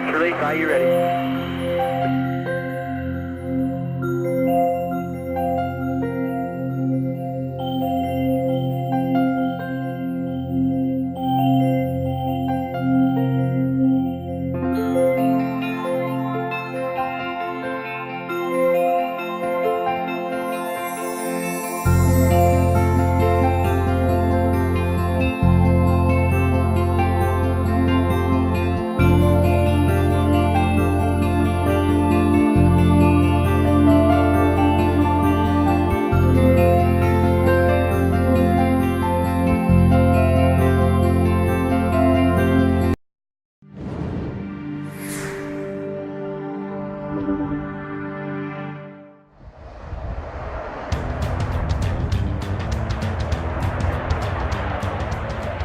Next release, are you ready?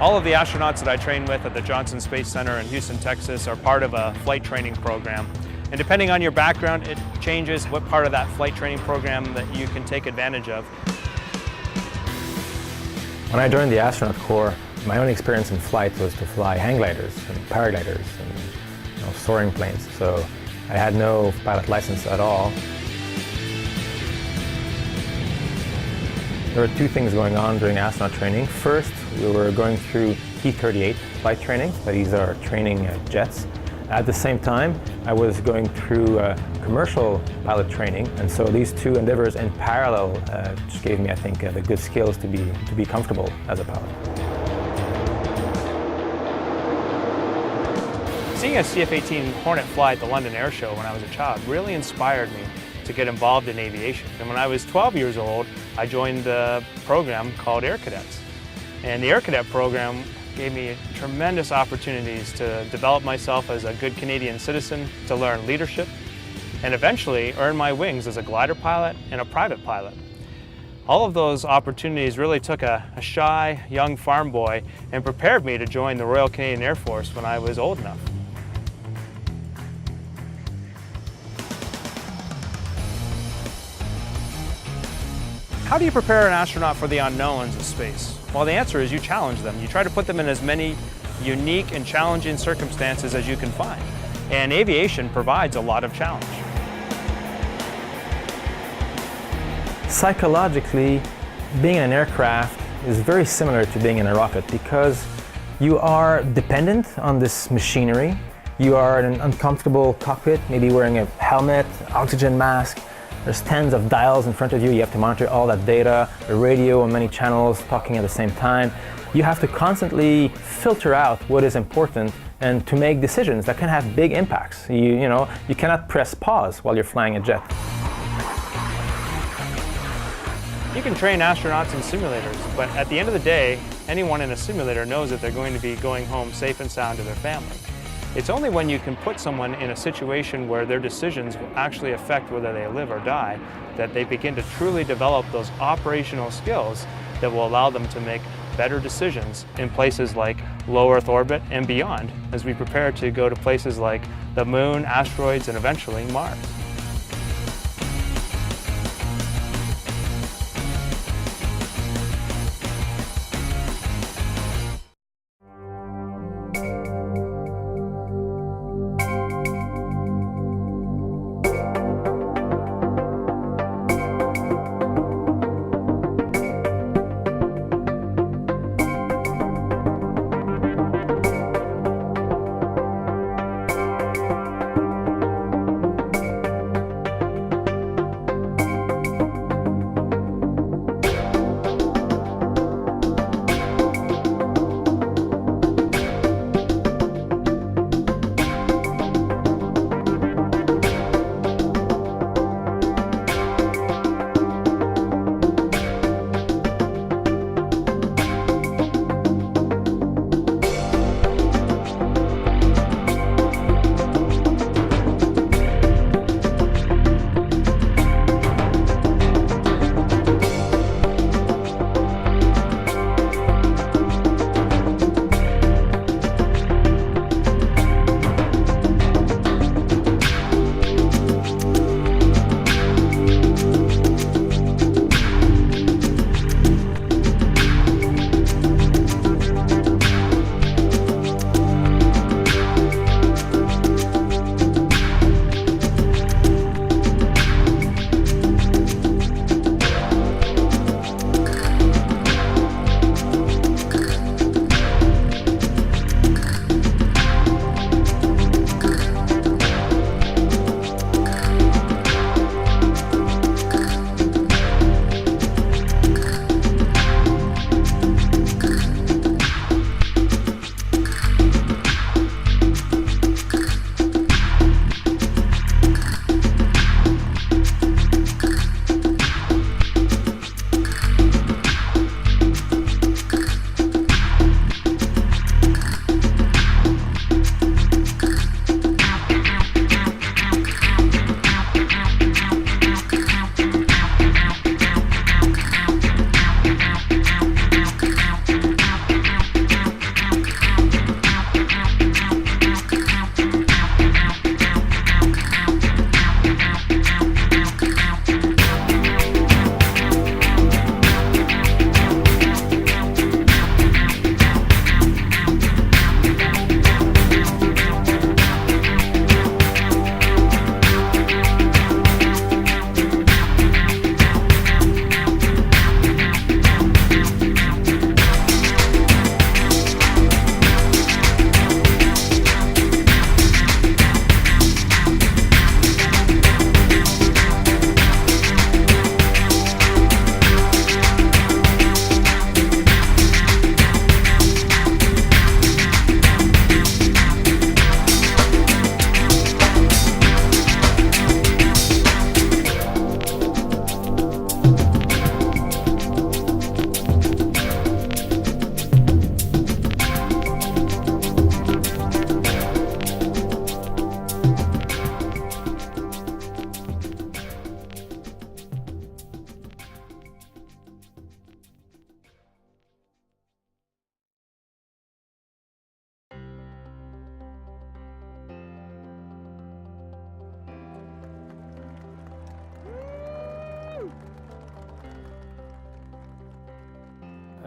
All of the astronauts that I train with at the Johnson Space Center in Houston, Texas are part of a flight training program. And depending on your background, it changes what part of that flight training program that you can take advantage of. When I joined the astronaut corps, my only experience in flight was to fly hang gliders and paragliders and soaring planes. So I had no pilot license at all. There were two things going on during astronaut training. First, we were going through T-38 flight training. These are training jets. At the same time, I was going through commercial pilot training, and so these two endeavors in parallel just gave me, I think, the good skills to be comfortable as a pilot. Seeing a CF-18 Hornet fly at the London Air Show when I was a child really inspired me to get involved in aviation. And when I was 12 years old, I joined a program called Air Cadets. And the Air Cadet program gave me tremendous opportunities to develop myself as a good Canadian citizen, to learn leadership, and eventually earn my wings as a glider pilot and a private pilot. All of those opportunities really took a shy, young farm boy and prepared me to join the Royal Canadian Air Force when I was old enough. How do you prepare an astronaut for the unknowns of space? Well, the answer is you challenge them. You try to put them in as many unique and challenging circumstances as you can find. And aviation provides a lot of challenge. Psychologically, being in an aircraft is very similar to being in a rocket because you are dependent on this machinery. You are in an uncomfortable cockpit, maybe wearing a helmet, oxygen mask. There's tens of dials in front of you. You have to monitor all that data, a radio on many channels talking at the same time. You have to constantly filter out what is important and to make decisions that can have big impacts. You cannot press pause while you're flying a jet. You can train astronauts in simulators, but at the end of the day, anyone in a simulator knows that they're going to be going home safe and sound to their family. It's only when you can put someone in a situation where their decisions will actually affect whether they live or die that they begin to truly develop those operational skills that will allow them to make better decisions in places like low Earth orbit and beyond as we prepare to go to places like the Moon, asteroids, and eventually Mars.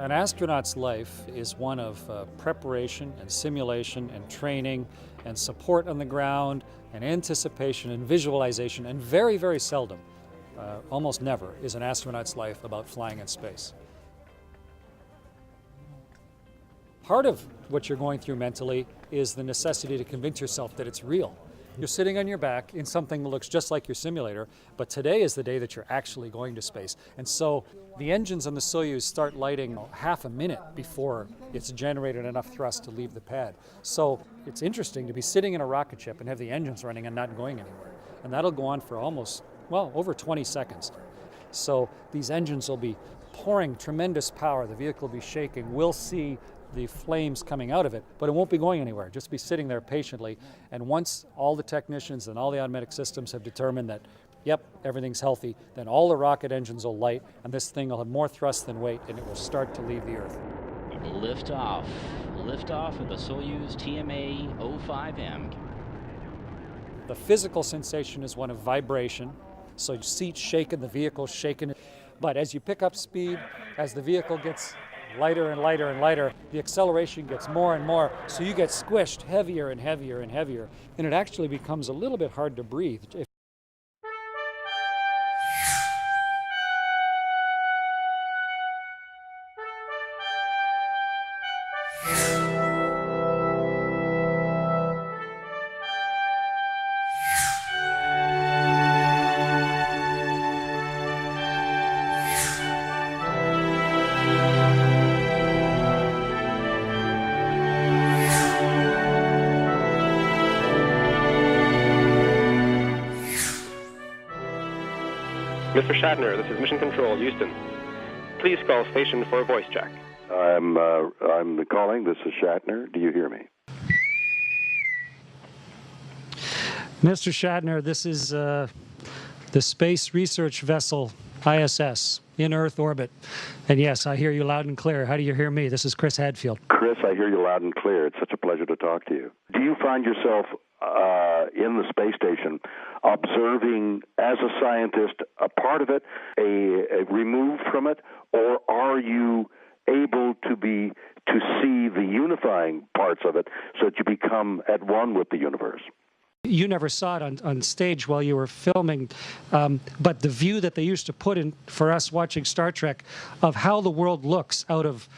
An astronaut's life is one of preparation and simulation and training and support on the ground and anticipation and visualization, and very, very seldom, almost never, is an astronaut's life about flying in space. Part of what you're going through mentally is the necessity to convince yourself that it's real. You're sitting on your back in something that looks just like your simulator, but today is the day that you're actually going to space. And so the engines on the Soyuz start lighting half a minute before it's generated enough thrust to leave the pad. So it's interesting to be sitting in a rocket ship and have the engines running and not going anywhere. And that'll go on for almost, well, over 20 seconds. So these engines will be pouring tremendous power. The vehicle will be shaking. We'll see the flames coming out of it, but it won't be going anywhere. Just be sitting there patiently. And once all the technicians and all the automatic systems have determined that, yep, everything's healthy, then all the rocket engines will light, and this thing will have more thrust than weight, and it will start to leave the Earth. Liftoff. Liftoff of the Soyuz TMA-05M. The physical sensation is one of vibration, so your seat's shaking, the vehicle's shaking. But as you pick up speed, as the vehicle gets lighter and lighter and lighter, the acceleration gets more and more, so you get squished heavier and heavier and heavier, and it actually becomes a little bit hard to breathe. Mr. Shatner, this is Mission Control, Houston. Please call station for a voice check. I'm calling. This is Shatner. Do you hear me? Mr. Shatner, this is the Space Research Vessel, ISS, in Earth orbit. And yes, I hear you loud and clear. How do you hear me? This is Chris Hadfield. Chris, I hear you loud and clear. It's such a pleasure to talk to you. Do you find yourself in the space station observing, as a scientist, a part of it, a removed from it, or are you able to see the unifying parts of it so that you become at one with the universe? You never saw it on stage while you were filming, but the view that they used to put in for us watching Star Trek of how the world looks out of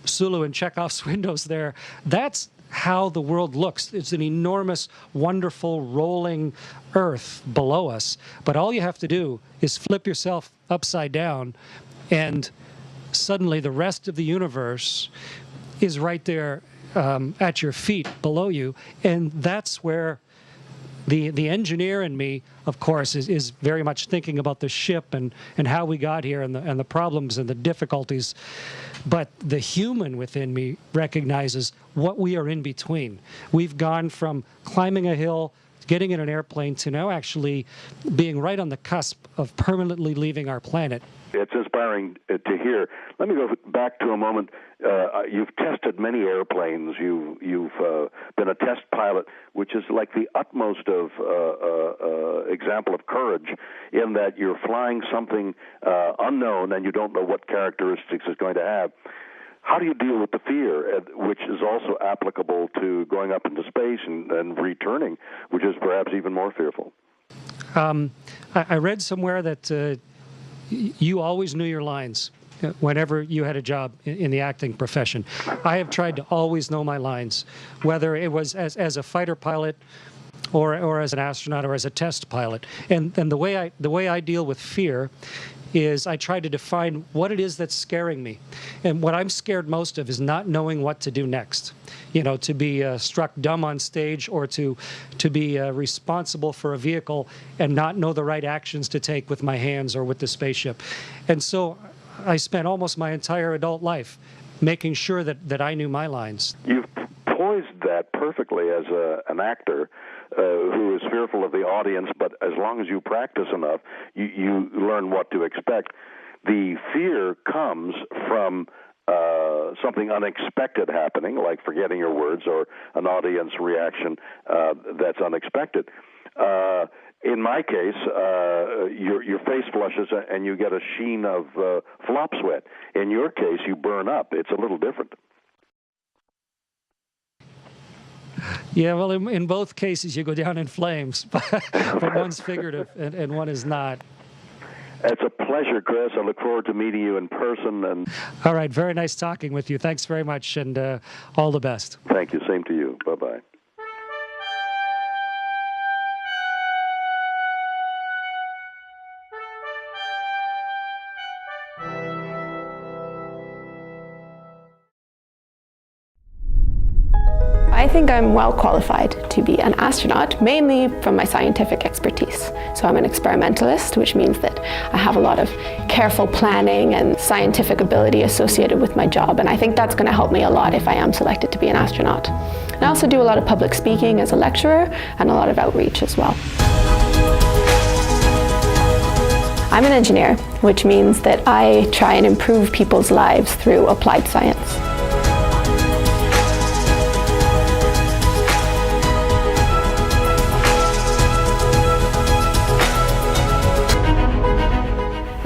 Sulu and Chekhov's windows there, that's how the world looks. It's an enormous, wonderful, rolling Earth below us. But all you have to do is flip yourself upside down, and suddenly the rest of the universe is right there at your feet below you. And that's where the engineer in me, of course, is very much thinking about the ship and how we got here and the problems and the difficulties. But the human within me recognizes what we are in between. We've gone from climbing a hill, getting in an airplane, to now actually being right on the cusp of permanently leaving our planet. It's inspiring to hear. Let me go back to a moment. You've tested many airplanes. You've been a test pilot, which is like the utmost of example of courage, in that you're flying something unknown and you don't know what characteristics it's going to have. How do you deal with the fear, which is also applicable to going up into space and returning, which is perhaps even more fearful? I read somewhere that you always knew your lines whenever you had a job in the acting profession. I have tried to always know my lines, whether it was as a fighter pilot or as an astronaut or as a test pilot. And the way I deal with fear is I try to define what it is that's scaring me. And what I'm scared most of is not knowing what to do next. You know, to be struck dumb on stage, or to be responsible for a vehicle and not know the right actions to take with my hands or with the spaceship. And so I spent almost my entire adult life making sure that I knew my lines. You've poised that perfectly as an actor who is fearful of the audience, but as long as you practice enough, you learn what to expect. The fear comes from something unexpected happening, like forgetting your words or an audience reaction that's unexpected. In my case, your face flushes and you get a sheen of flop sweat. In your case, you burn up. It's a little different. Yeah, well, in both cases, you go down in flames, but one's figurative and one is not. It's a pleasure, Chris. I look forward to meeting you in person. And all right, very nice talking with you. Thanks very much, and all the best. Thank you. Same to you. Bye-bye. I think I'm well qualified to be an astronaut, mainly from my scientific expertise. So I'm an experimentalist, which means that I have a lot of careful planning and scientific ability associated with my job, and I think that's going to help me a lot if I am selected to be an astronaut. And I also do a lot of public speaking as a lecturer and a lot of outreach as well. I'm an engineer, which means that I try and improve people's lives through applied science.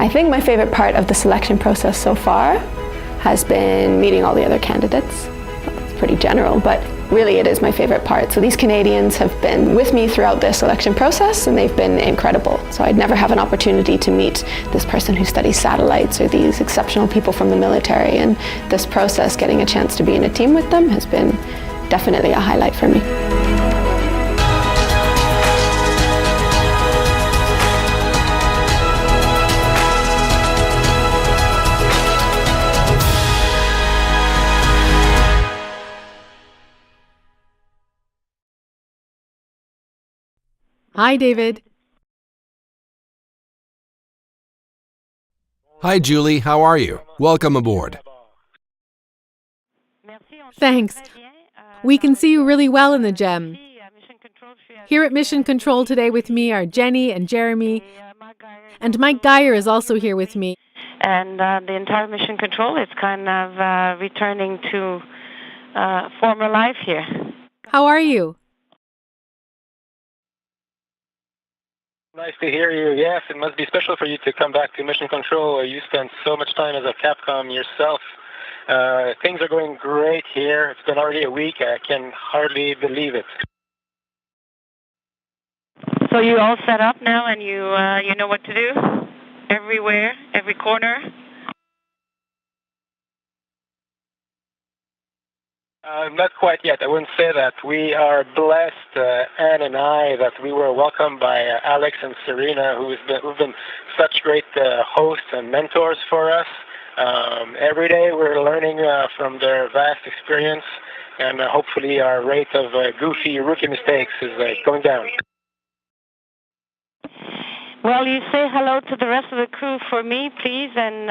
I think my favorite part of the selection process so far has been meeting all the other candidates. It's pretty general, but really it is my favorite part. So these Canadians have been with me throughout the selection process, and they've been incredible. So I'd never have an opportunity to meet this person who studies satellites or these exceptional people from the military, and this process, getting a chance to be in a team with them, has been definitely a highlight for me. Hi, David. Hi, Julie. How are you? Welcome aboard. Thanks. We can see you really well in the GEM. Here at Mission Control today with me are Jenni and Jeremy, and Mike Geyer is also here with me. And the entire Mission Control is kind of returning to former life here. How are you? Nice to hear you. Yes, it must be special for you to come back to Mission Control. You spent so much time as a Capcom yourself. Things are going great here. It's been already a week. I can hardly believe it. So you all set up now, and you know what to do? Everywhere, every corner? Not quite yet. I wouldn't say that. We are blessed, Anne and I, that we were welcomed by Alex and Serena, who've been such great hosts and mentors for us. Every day we're learning from their vast experience, and hopefully our rate of goofy rookie mistakes is going down. Well, you say hello to the rest of the crew for me, please, and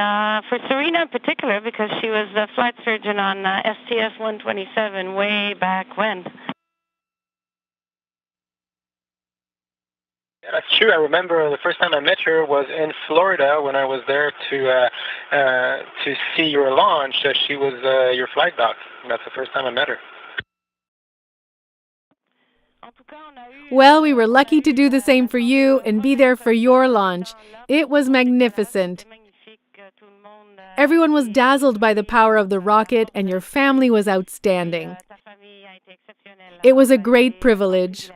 for Serena in particular, because she was the flight surgeon on STS-127 way back when. Yeah, that's true. I remember the first time I met her was in Florida when I was there to see your launch. She was your flight doc. That's the first time I met her. Well, we were lucky to do the same for you and be there for your launch. It was magnificent. Everyone was dazzled by the power of the rocket, and your family was outstanding. It was a great privilege.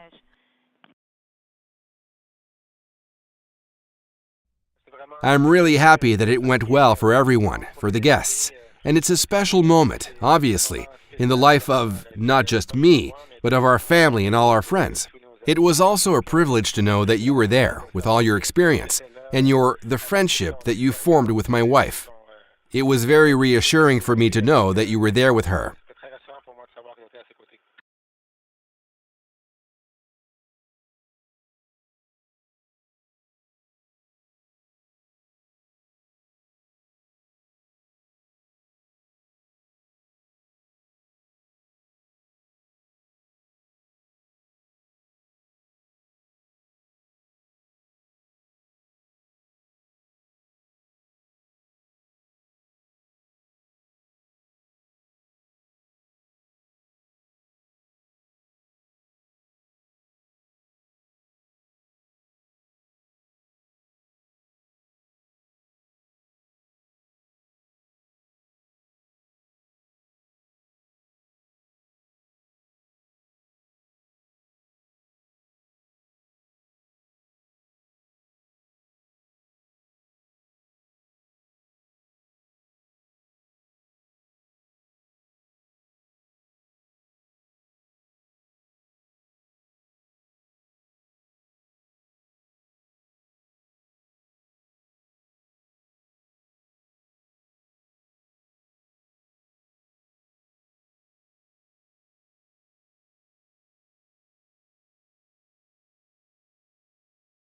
I'm really happy that it went well for everyone, for the guests. And it's a special moment, obviously, in the life of not just me, but of our family and all our friends. It was also a privilege to know that you were there with all your experience and the friendship that you formed with my wife. It was very reassuring for me to know that you were there with her.